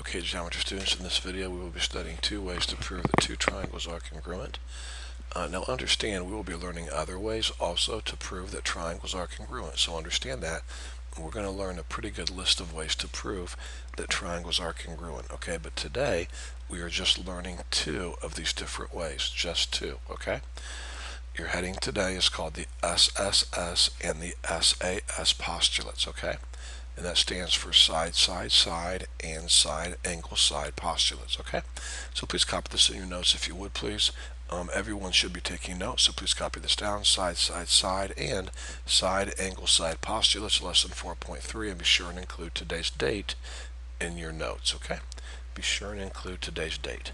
Okay, geometry students, in this video we will be studying two ways to prove that two triangles are congruent. Now understand, we will be learning other ways also to prove that triangles are congruent. So understand that. We're going to learn a pretty good list of ways to prove that triangles are congruent. Okay, but today we are just learning two of these different ways, just two. Okay, your heading today is called the SSS and the SAS postulates. Okay, and that stands for side, side, side, and side, angle, side postulates. Okay, so please copy this in your notes if you would, please. Everyone should be taking notes, so please copy this down. Side, side, side, and side, angle, side postulates, lesson 4.3, and be sure and include today's date in your notes. Okay, be sure and include today's date.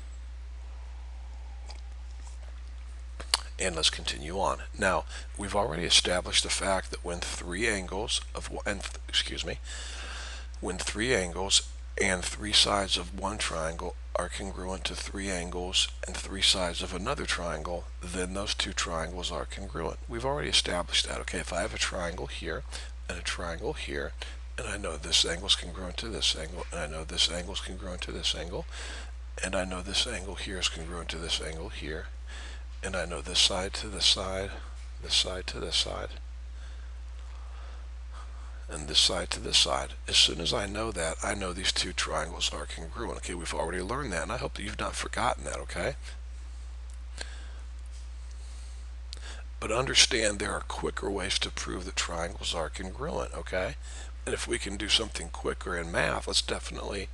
And let's continue on. Now, we've already established the fact that when three angles and three sides of one triangle are congruent to three angles and three sides of another triangle, then those two triangles are congruent. We've already established that. Okay, if I have a triangle here and a triangle here, and I know this angle is congruent to this angle, and I know this angle is congruent to this angle, and I know this angle here is congruent to this angle here, and I know this side to this side, this side to this side, and this side to this side. As soon as I know that, I know these two triangles are congruent. Okay, we've already learned that, and I hope that you've not forgotten that, okay? But understand there are quicker ways to prove that triangles are congruent, okay? And if we can do something quicker in math, let's definitely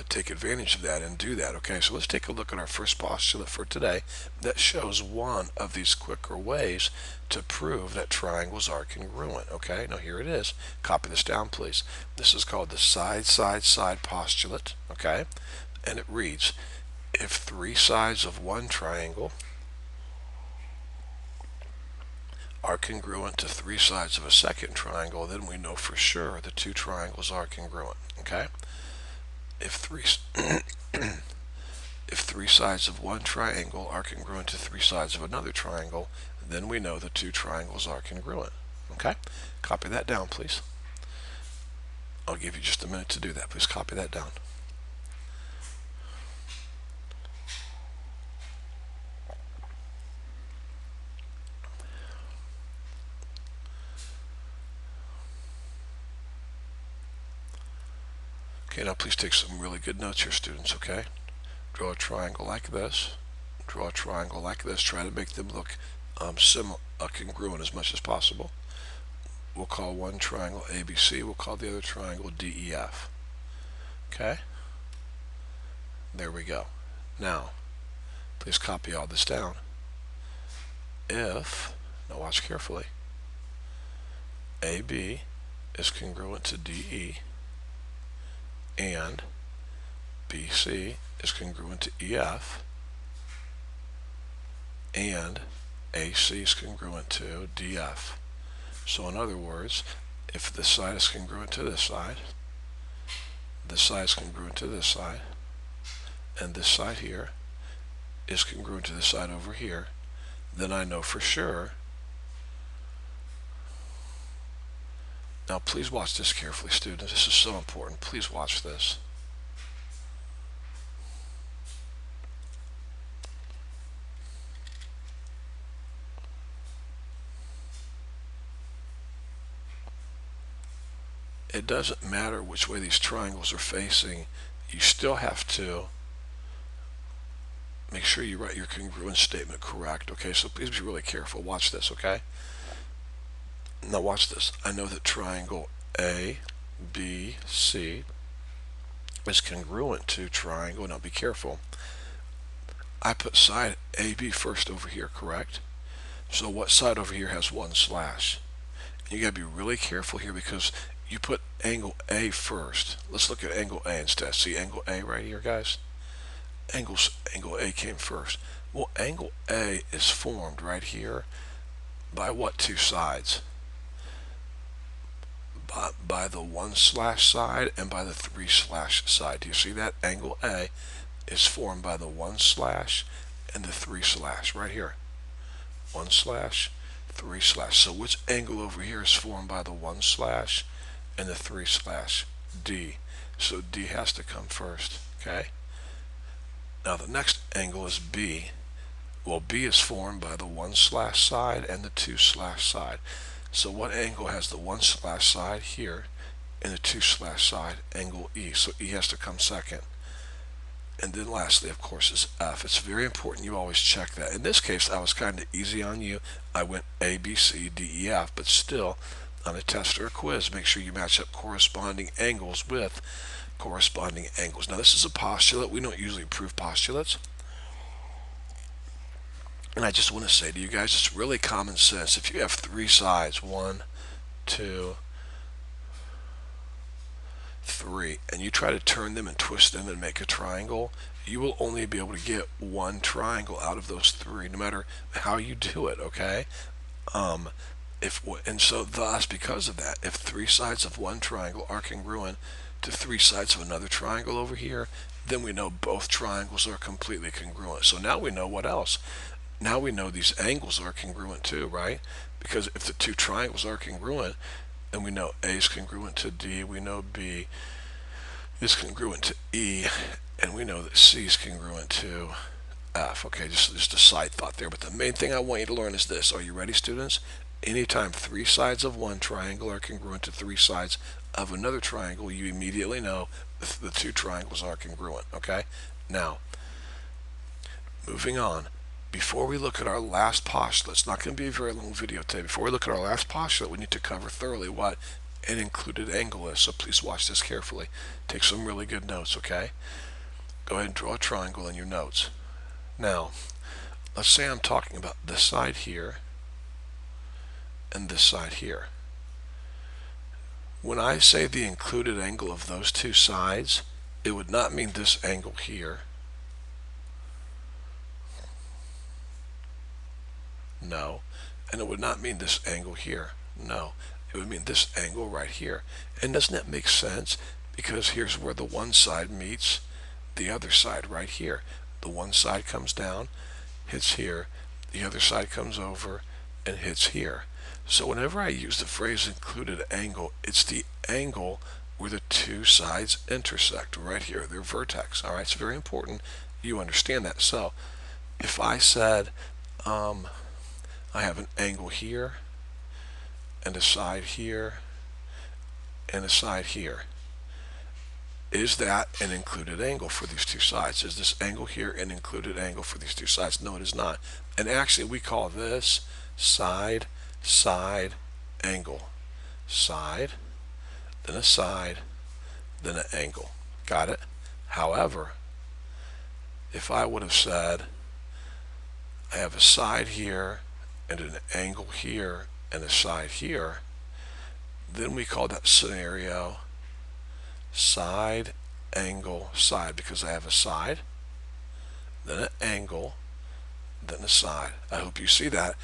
take advantage of that and do that. Okay, so let's take a look at our first postulate for today that shows one of these quicker ways to prove that triangles are congruent. Okay, now here it is. Copy this down, please. This is called the side, side, side postulate. Okay, and it reads, if three sides of one triangle are congruent to three sides of a second triangle, then we know for sure the two triangles are congruent. Okay, if three sides of one triangle are congruent to three sides of another triangle, then we know the two triangles are congruent. Okay, copy that down, please. I'll give you just a minute to do that. Please copy that down. Okay, now please take some really good notes here, students. Okay, draw a triangle like this. Draw a triangle like this. Try to make them look congruent as much as possible. We'll call one triangle ABC. We'll call the other triangle DEF. Okay, there we go. Now, please copy all this down. If, now watch carefully, AB is congruent to DE and BC is congruent to EF and AC is congruent to DF. So in other words, if this side is congruent to this side is congruent to this side, and this side here is congruent to this side over here, then I know for sure. Now please watch this carefully, students. This is so important. Please watch this. It doesn't matter which way these triangles are facing. You still have to make sure you write your congruence statement correct. Okay, so please be really careful. Watch this, okay? Now watch this. I know that triangle ABC is congruent to triangle. Now be careful. I put side AB first over here, correct? So what side over here has one slash? You gotta be really careful here because you put angle A first. Let's look at angle A instead. See angle A right here, guys? Angle A came first. Well, angle A is formed right here by what two sides? By the one slash side and by the three slash side. Do you see that? Angle A is formed by the one slash and the three slash right here. One slash, three slash. So which angle over here is formed by the one slash and the three slash? D. so D has to come first, okay? Now the next angle is B. Well, B is formed by the 1 slash side and the 2 slash side. So what angle has the 1 slash side here and the 2 slash side? Angle E. So E has to come second. And then lastly, of course, is F. It's very important you always check that. In this case, I was kind of easy on you. I went A, B, C, D, E, F, but still, on a test or a quiz, make sure you match up corresponding angles with corresponding angles. Now, this is a postulate. We don't usually prove postulates. And I just want to say to you guys, it's really common sense. If you have 3 sides, 1, 2, 3, and you try to turn them and twist them and make a triangle, you will only be able to get 1 triangle out of those 3, no matter how you do it, okay? And so thus, because of that, if 3 sides of one triangle are congruent to 3 sides of another triangle over here, then we know both triangles are completely congruent. So now we know what else? Now we know these angles are congruent too, right? Because if the 2 triangles are congruent, then we know A is congruent to D, we know B is congruent to E, and we know that C is congruent to F. Okay, just a side thought there, but the main thing I want you to learn is this. Are you ready, students? Anytime 3 sides of one triangle are congruent to 3 sides of another triangle, you immediately know the 2 triangles are congruent, okay? Now, moving on. Before we look at our last postulate, it's not going to be a very long video today. Before we look at our last postulate, we need to cover thoroughly what an included angle is. So please watch this carefully. Take some really good notes, okay? Go ahead and draw a triangle in your notes. Now, let's say I'm talking about this side here and this side here. When I say the included angle of those 2 sides, it would not mean this angle here. No. And it would not mean this angle here. No. It would mean this angle right here. And doesn't that make sense? Because here's where the one side meets the other side right here. The one side comes down, hits here. The other side comes over and hits here. So whenever I use the phrase included angle, it's the angle where the 2 sides intersect right here, their vertex. All right, it's very important you understand that. So if I said I have an angle here and a side here and a side here, is that an included angle for these 2 sides? Is this angle here an included angle for these 2 sides? No, it is not. And actually we call this side angle. Side, then a side, then an angle. Got it? However, if I would have said I have a side here and an angle here and a side here, then we call that scenario side, angle, side, because I have a side, then an angle, then a side. I hope you see that.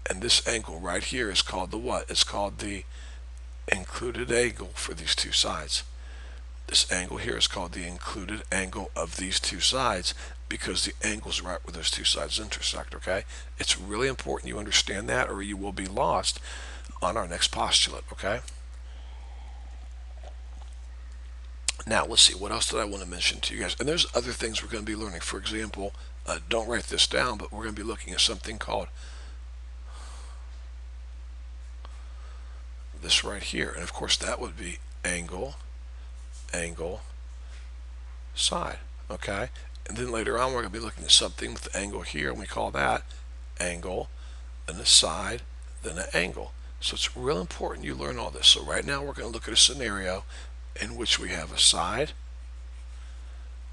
And this angle right here is called the what? It's called the included angle for these 2 sides. This angle here is called the included angle of these 2 sides because the angle's right where those 2 sides intersect, okay? It's really important you understand that or you will be lost on our next postulate, okay? Now, let's see, what else did I want to mention to you guys? And there's other things we're going to be learning. For example, don't write this down, but we're going to be looking at something called this right here. And of course, that would be angle, angle, side, okay? And then later on, we're going to be looking at something with the angle here, and we call that angle, then a side, then an angle. So it's real important you learn all this. So right now, we're going to look at a scenario in which we have a side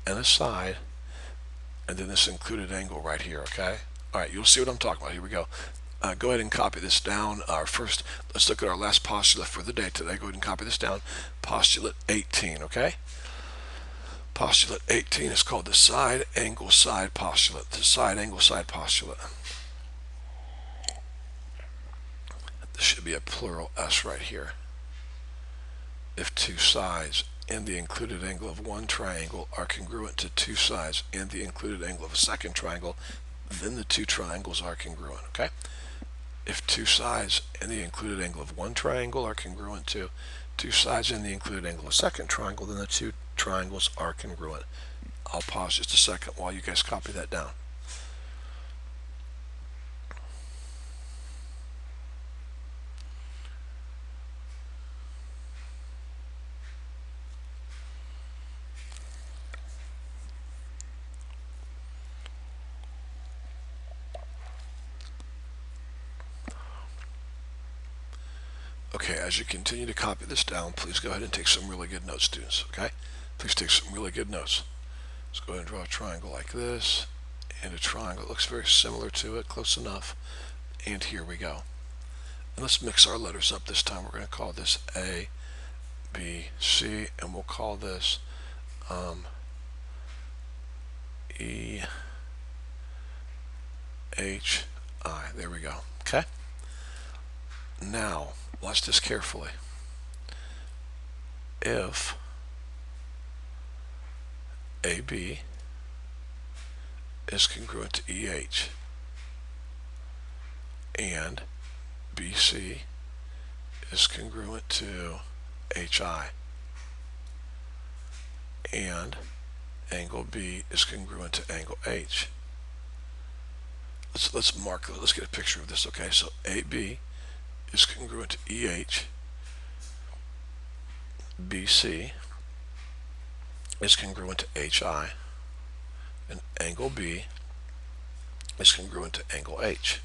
and a side and then this included angle right here, okay? All right, you'll see what I'm talking about. Here we go. Go ahead and copy this down. First, let's look at our last postulate for the day today. Go ahead and copy this down. Postulate 18, okay? Postulate 18 is called the side angle side postulate. The side angle side postulate. This should be a plural S right here. If 2 sides and the included angle of one triangle are congruent to 2 sides and the included angle of a second triangle, then the 2 triangles are congruent, okay? If 2 sides and the included angle of one triangle are congruent to 2 sides and the included angle of a second triangle, then the 2 triangles triangles are congruent. I'll pause just a second while you guys copy that down. Okay, as you continue to copy this down, please go ahead and take some really good notes, students, okay? Please take some really good notes. Let's go ahead and draw a triangle like this, and a triangle that looks very similar to it, close enough, and here we go. And let's mix our letters up this time. We're going to call this A, B, C, and we'll call this E, H, I. There we go, okay? Now, watch this carefully. If AB is congruent to EH and BC is congruent to HI and angle B is congruent to angle H. Let's mark it. Let's get a picture of this, okay? So AB is congruent to EH, BC is congruent to HI, and angle B is congruent to angle H.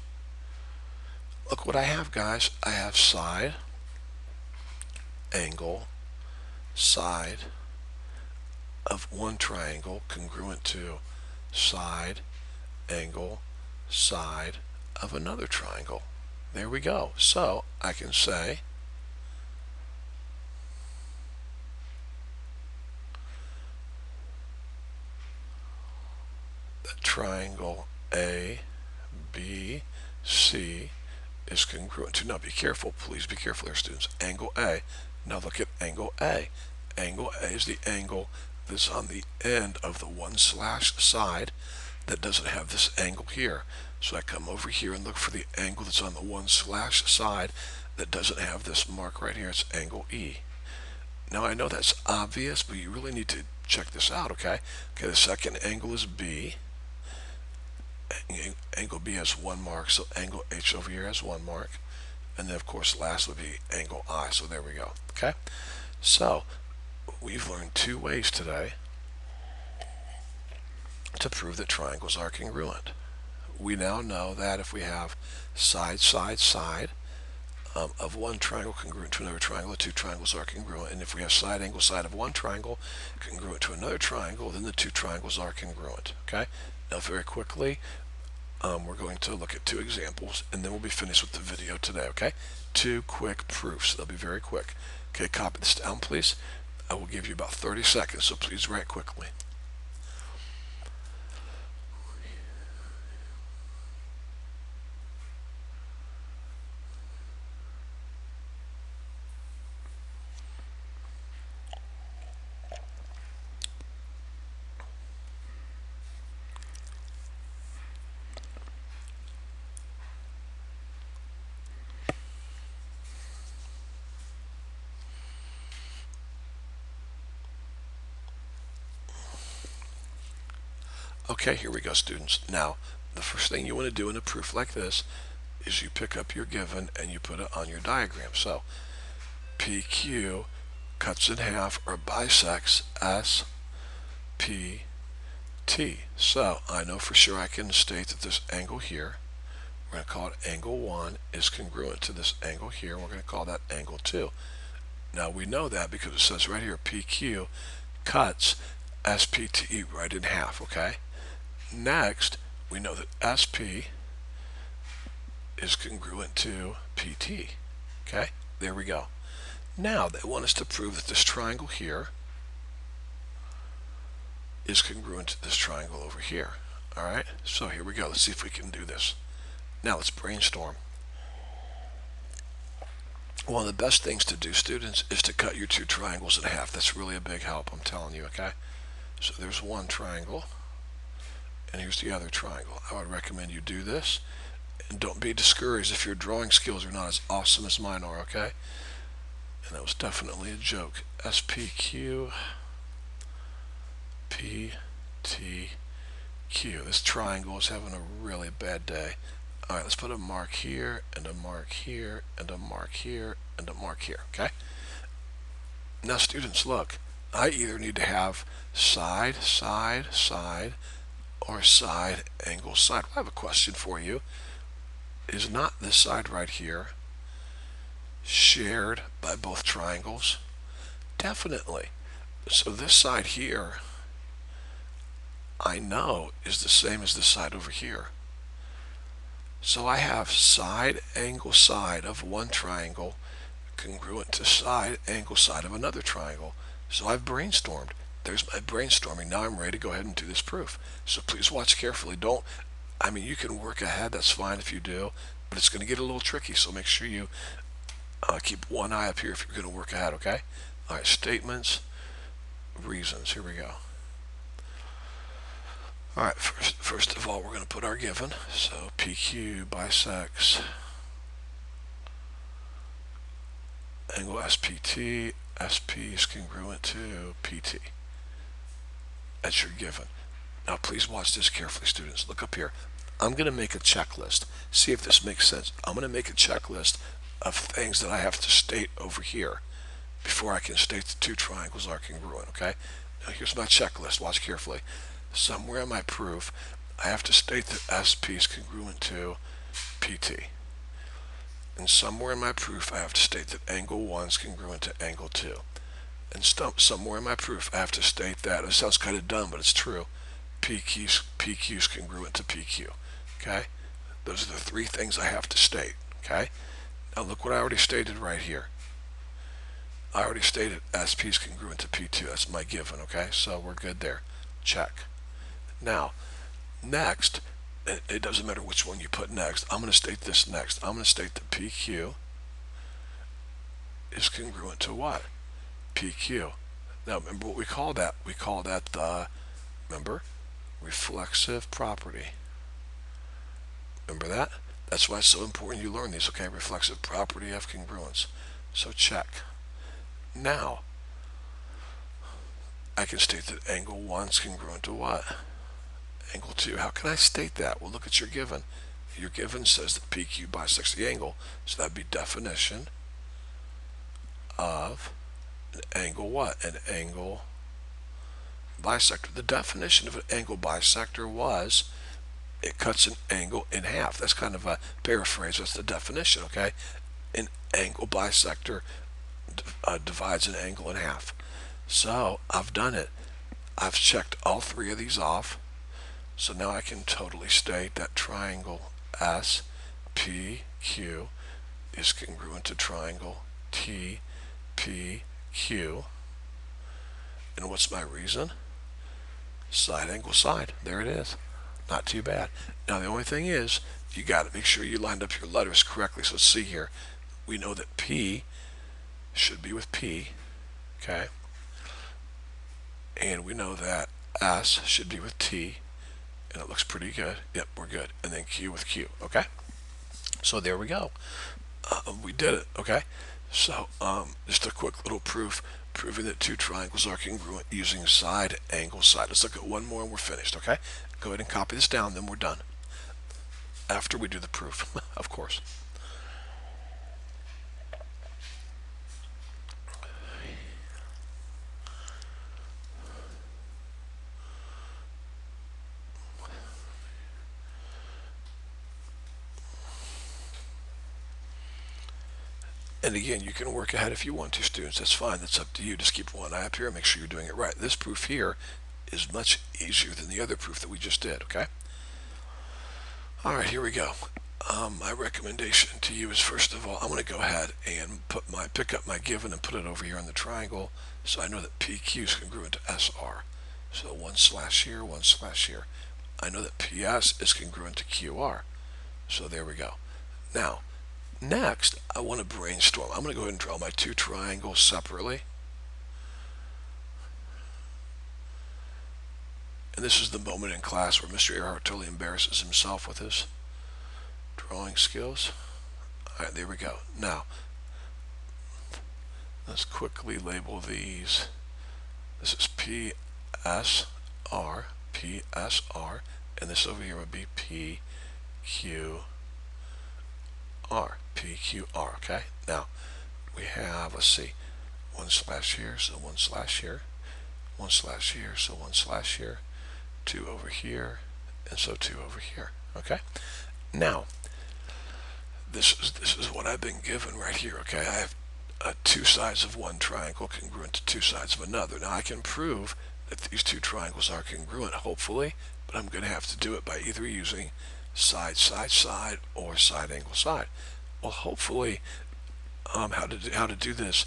Look what I have, guys. I have side, angle, side of one triangle congruent to side, angle, side of another triangle. There we go. So I can say that triangle A, B, C is congruent to, now be careful, please be careful here, students, angle A. Now look at angle A. Angle A is the angle that's on the end of the one slash side that doesn't have this angle here. So I come over here and look for the angle that's on the one slash side that doesn't have this mark right here. It's angle E. Now I know that's obvious, but you really need to check this out, okay? Okay, the second angle is B. Angle B has one mark, so angle H over here has one mark. And then, of course, last would be angle I. So there we go, okay? So we've learned two ways today to prove that triangles are congruent. We now know that if we have side, side, side of one triangle congruent to another triangle, the two triangles are congruent. And if we have side, angle, side of one triangle congruent to another triangle, then the two triangles are congruent, okay? Now, very quickly, we're going to look at two examples, and then we'll be finished with the video today, okay? Two quick proofs. They'll be very quick. Okay, copy this down, please. I will give you about 30 seconds, so please write quickly. Okay, here we go, students. Now, the first thing you want to do in a proof like this is you pick up your given and you put it on your diagram. So, PQ cuts in half or bisects SPT. So, I know for sure I can state that this angle here, we're going to call it angle 1, is congruent to this angle here. We're going to call that angle 2. Now, we know that because it says right here, PQ cuts SPT right in half, okay? Next, we know that SP is congruent to PT, okay? There we go. Now, they want us to prove that this triangle here is congruent to this triangle over here, all right? So here we go. Let's see if we can do this. Now, let's brainstorm. One of the best things to do, students, is to cut your two triangles in half. That's really a big help, I'm telling you, okay? So there's one triangle, and here's the other triangle. I would recommend you do this, and don't be discouraged if your drawing skills are not as awesome as mine are, okay? And that was definitely a joke. SPQ P, T, Q. This triangle is having a really bad day. All right, let's put a mark here, and a mark here, and a mark here, and a mark here, okay? Now, students, look. I either need to have side, side, side, or side, angle, side. I have a question for you. Is not this side right here shared by both triangles? Definitely. So this side here, I know, is the same as this side over here. So I have side, angle, side of one triangle congruent to side, angle, side of another triangle. So I've brainstormed. There's my brainstorming. Now I'm ready to go ahead and do this proof. So please watch carefully. You can work ahead. That's fine if you do, but it's going to get a little tricky. So make sure you keep one eye up here if you're going to work ahead, okay? All right, statements, reasons. Here we go. All right, first of all, we're going to put our given. So PQ bisects angle SPT. SP is congruent to PT. That's your given. Now, please watch this carefully, students. Look up here. I'm going to make a checklist. See if this makes sense. I'm going to make a checklist of things that I have to state over here before I can state the two triangles are congruent, okay? Now, here's my checklist. Watch carefully. Somewhere in my proof, I have to state that SP is congruent to PT. And somewhere in my proof, I have to state that angle 1 is congruent to angle 2. And somewhere in my proof, I have to state that, it sounds kind of dumb, but it's true, PQ is congruent to PQ. Okay? Those are the three things I have to state. Okay? Now look what I already stated right here. I already stated SP is congruent to P2. That's my given. Okay? So we're good there. Check. Now, next, it doesn't matter which one you put next. I'm going to state this next. I'm going to state that PQ is congruent to what? PQ. Now, remember what we call that? We call that the, remember, reflexive property. Remember that? That's why it's so important you learn these, okay? Reflexive property of congruence. So check. Now, I can state that angle 1 is congruent to what? Angle 2. How can I state that? Well, look at your given. Your given says that PQ bisects the angle. So that'd be definition of an angle what? An angle bisector. The definition of an angle bisector was it cuts an angle in half. That's kind of a paraphrase. That's the definition, okay? An angle bisector divides an angle in half. So I've done it. I've checked all three of these off. So now I can totally state that triangle SPQ is congruent to triangle TPQ. And what's my reason? Side, angle, side. There it is. Not too bad. Now the only thing is, you got to make sure you lined up your letters correctly. So let's see here. We know that P should be with P, okay? And we know that S should be with T, and it looks pretty good. Yep, we're good. And then Q with Q, okay? So there we go. We did it, okay? So just a quick little proof, proving that two triangles are congruent using side, angle, side. Let's look at one more and we're finished, okay? Go ahead and copy this down, then we're done. After we do the proof, of course. And again, you can work ahead if you want to, students. That's fine. That's up to you. Just keep one eye up here and make sure you're doing it right. This proof here is much easier than the other proof that we just did, okay? All right, here we go. My recommendation to you is, first of all, I'm going to go ahead and pick up my given and put it over here on the triangle, so I know that PQ is congruent to SR. So 1/ here, 1/ here. I know that PS is congruent to QR. So there we go. Now, next, I want to brainstorm. I'm going to go ahead and draw my two triangles separately. And this is the moment in class where Mr. Earhart totally embarrasses himself with his drawing skills. All right, there we go. Now, let's quickly label these. This is PS, R, PSR, and this over here would be PQR, PQR, okay? Now, we have, let's see, one slash here, so one slash here, one slash here, so one slash here, two over here, and so two over here, okay? Now, this is what I've been given right here, okay? I have two sides of one triangle congruent to two sides of another. Now I can prove that these two triangles are congruent, hopefully, but I'm going to have to do it by either using side, side, side, or side, angle, side. Well, hopefully, how to do this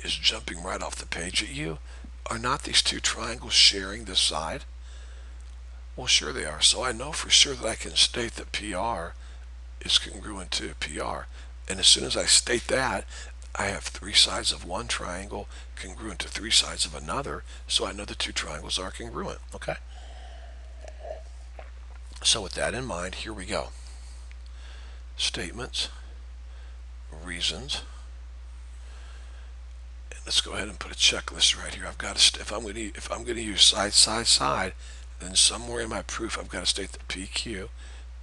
is jumping right off the page at you. Are not these two triangles sharing this side? Well, sure they are. So I know for sure that I can state that PR is congruent to PR. And as soon as I state that, I have three sides of one triangle congruent to three sides of another, so I know the two triangles are congruent, okay? So with that in mind, here we go. Statements, reasons, and let's go ahead and put a checklist right here. I've got to, if I'm going to use side, side, side, then somewhere in my proof I've got to state that PQ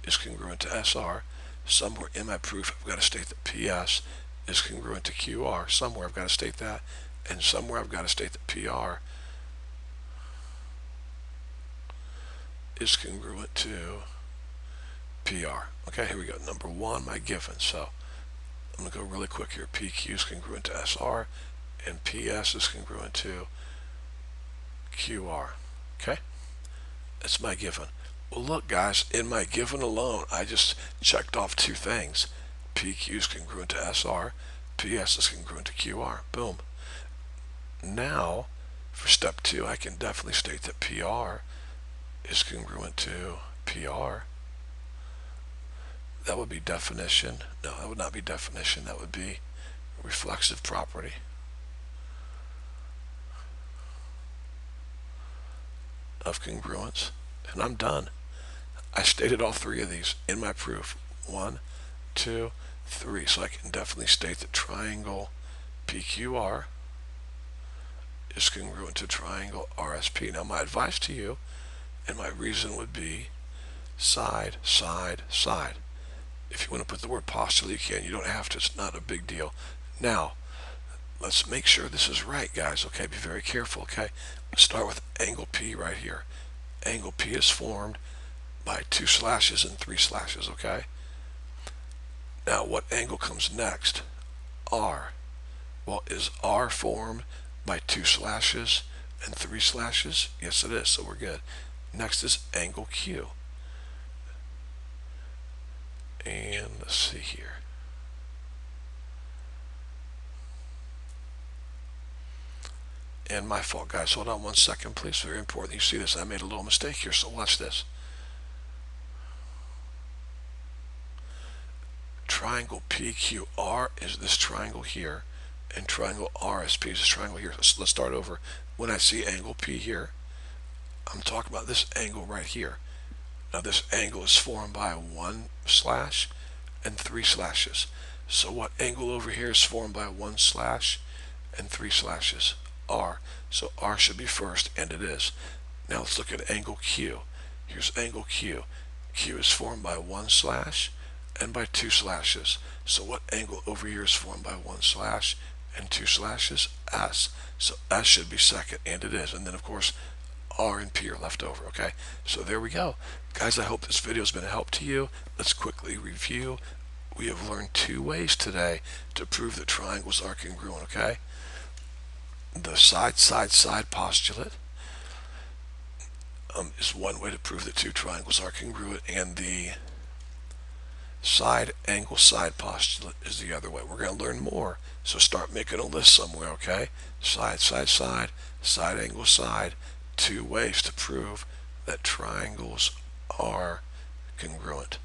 is congruent to SR. Somewhere in my proof I've got to state that PS is congruent to QR. Somewhere I've got to state that, and somewhere I've got to state that PR is congruent to PR. Okay, here we go. Number one, my given. So I'm going to go really quick here. PQ is congruent to SR, and PS is congruent to QR. Okay, that's my given. Well, look, guys, in my given alone, I just checked off two things. PQ is congruent to SR, PS is congruent to QR. Boom. Now, for step two, I can definitely state that PR is congruent to PR. That would be definition. No, that would not be definition. That would be reflexive property. Of congruence. And I'm done. I stated all three of these in my proof. 1, 2, 3. So I can definitely state that triangle PQR is congruent to triangle RSP. Now my advice to you and my reason would be side, side, side. If you want to put the word postulate, you can. You don't have to. It's not a big deal. Now, let's make sure this is right, guys. Okay, be very careful, okay? Let's start with angle P right here. Angle P is formed by 2 slashes and 3 slashes, okay? Now, what angle comes next? R. Well, is R formed by 2 slashes and 3 slashes? Yes, it is, so we're good. Next is angle Q. And let's see here. And my fault, guys. Hold on one second, please. Very important you see this. I made a little mistake here, so watch this. Triangle PQR is this triangle here, and triangle RSP is this triangle here. So let's start over. When I see angle P here, I'm talking about this angle right here. Now this angle is formed by 1 slash and 3 slashes. So what angle over here is formed by 1 slash and 3 slashes? R. So R should be first, and it is. Now let's look at angle Q. Here's angle Q. Q is formed by 1 slash and by 2 slashes. So what angle over here is formed by 1 slash and 2 slashes? S. So S should be second, and it is. And then of course R and P are left over, okay? So there we go. Guys, I hope this video has been a help to you. Let's quickly review. We have learned 2 ways today to prove that triangles are congruent, okay? The side, side, side postulate is one way to prove that 2 triangles are congruent, and the side, angle, side postulate is the other way. We're going to learn more, so start making a list somewhere, okay? Side, side, side, side, angle, side. 2 ways to prove that triangles are congruent.